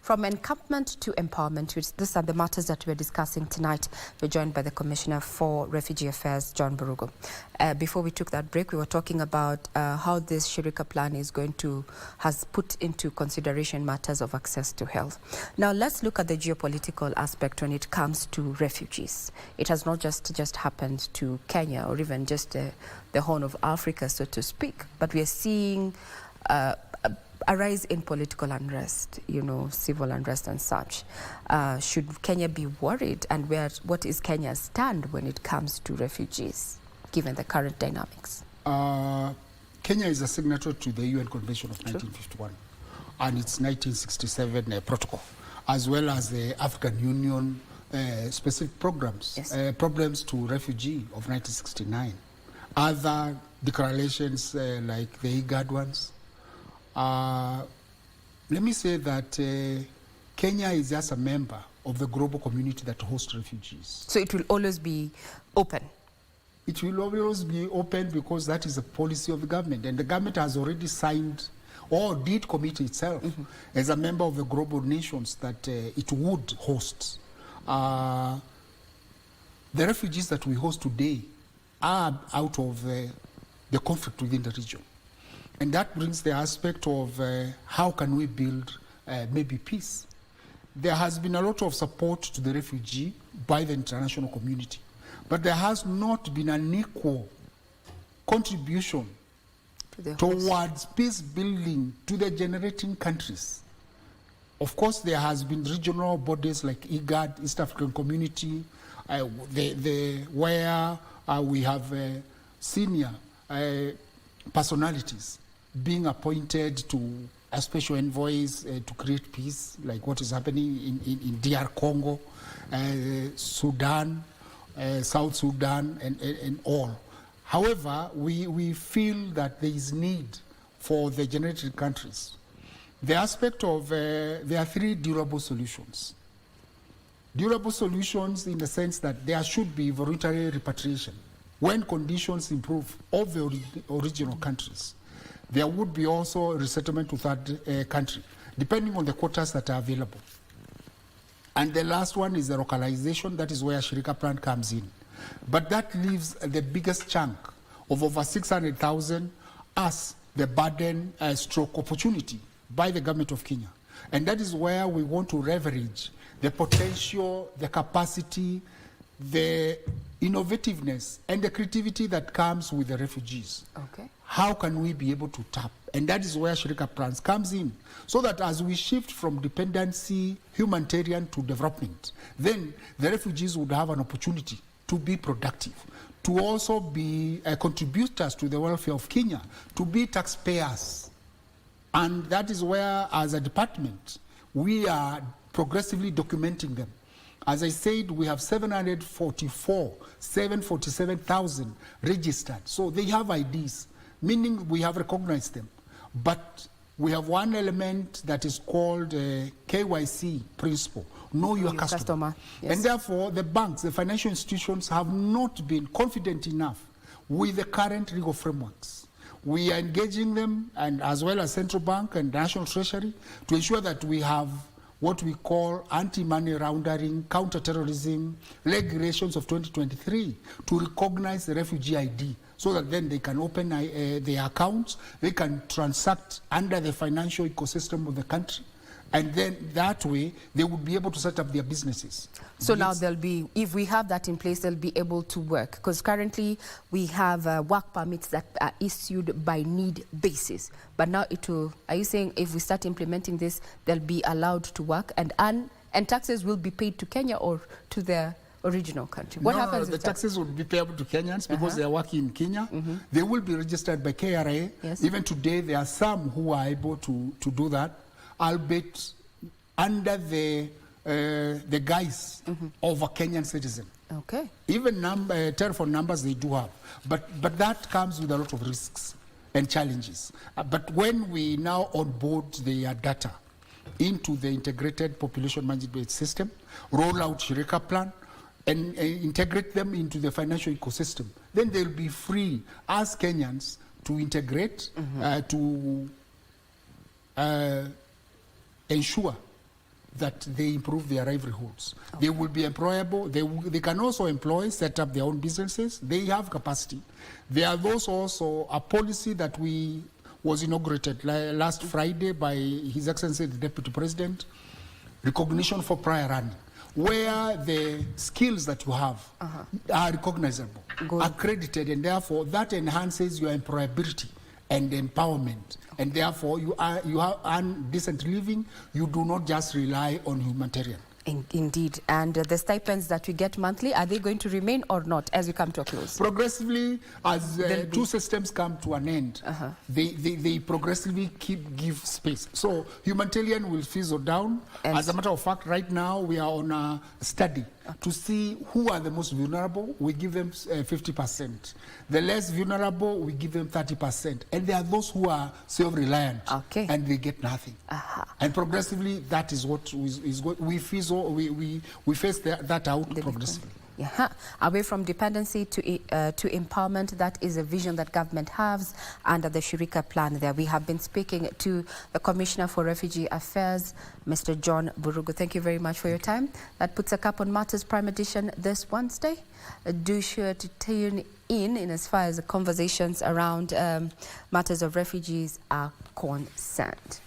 From encampment to empowerment, these are the matters that we're discussing tonight. We're joined by the Commissioner for Refugee Affairs, John Burugu. Before we took that break, we were talking about how this Shirika plan has put into consideration matters of access to health. Now let's look at the geopolitical aspect when it comes to refugees. It has not just happened to Kenya or even just the Horn of Africa, so to speak, but we are seeing a rise in political unrest, civil unrest and such. Should Kenya be worried, and what is Kenya's stand when it comes to refugees, given the current dynamics? Kenya is a signatory to the UN Convention of 1951 and its 1967 protocol, as well as the African Union specific programs, yes. Problems to refugee of 1969. Other declarations like the IGAD ones. Let me say that Kenya is just a member of the global community that hosts refugees. So it will always be open? It will always be open because that is the policy of the government. And the government has already signed or did commit itself as a member of the global nations that it would host. The refugees that we host today are out of the conflict within the region. And that brings the aspect of how can we build maybe peace. There has been a lot of support to the refugee by the international community, but there has not been an equal contribution towards peace building to the generating countries. Of course, there has been regional bodies like IGAD, East African Community, where we have senior personalities being appointed to as special envoys to create peace, like what is happening in DR Congo, Sudan, South Sudan, and all. However, we feel that there is need for the generated countries. The aspect of, there are three durable solutions. Durable solutions in the sense that there should be voluntary repatriation. When conditions improve of the original countries, there would be also resettlement to third country, depending on the quotas that are available. And the last one is the localization. That is where Shirika plan comes in. But that leaves the biggest chunk of over 600,000 as the burden stroke opportunity by the government of Kenya. And that is where we want to leverage the potential, the capacity, the innovativeness, and the creativity that comes with the refugees. Okay. How can we be able to tap? And that is where Shirika plans comes in. So that as we shift from dependency, humanitarian to development, then the refugees would have an opportunity to be productive, to also be contributors to the welfare of Kenya, to be taxpayers. And that is where, as a department, we are progressively documenting them. As I said, we have 747,000 registered. So they have IDs, meaning we have recognized them. But we have one element that is called KYC principle, know your customer. Yes. And therefore, the banks, the financial institutions have not been confident enough with the current legal frameworks. We are engaging them, and as well as Central Bank and National Treasury, to ensure that we have what we call anti-money laundering, counter-terrorism regulations of 2023 to recognize the refugee ID, so that then they can open their accounts, they can transact under the financial ecosystem of the country, and then that way they would be able to set up their businesses. So now they'll be, if we have that in place, they'll be able to work, because currently we have work permits that are issued by need basis. But now it will, are you saying if we start implementing this, they'll be allowed to work and taxes will be paid to Kenya or to their original country? What happens the taxes will be payable to Kenyans because they are working in Kenya. They will be registered by KRA. Yes. Even today, there are some who are able to do that, albeit under the guise of a Kenyan citizen. Okay. Even telephone numbers they do have, but that comes with a lot of risks and challenges. But when we now onboard their data into the integrated population management system, roll out Shirika plan, and integrate them into the financial ecosystem, then they'll be free as Kenyans to integrate, to ensure that they improve their livelihoods. They will be employable. They can also employ, set up their own businesses. They have capacity. There are those also, a policy that was inaugurated last Friday by His Excellency the Deputy President, recognition for prior running, where the skills that you have are recognizable, accredited, and therefore that enhances your employability and empowerment. And therefore you earn decent living. You do not just rely on humanitarian. Indeed. And the stipends that we get monthly, are they going to remain or not as we come to a close? Progressively, as two systems come to an end, they progressively give space. So humanitarian will fizzle down. And as a matter of fact, right now we are on a study to see who are the most vulnerable. We give them 50%. The less vulnerable, we give them 30%. And there are those who are self-reliant, and they get nothing. And progressively, that is what we fizzle. We face that out progressively. Away from dependency to empowerment, that is a vision that government has under the Shirika plan there. We have been speaking to the Commissioner for Refugee Affairs, Mr. John Burugu. Thank you very much for your time. That puts a cap on Matters Prime Edition this Wednesday. Do sure to tune in as far as the conversations around matters of refugees are concerned.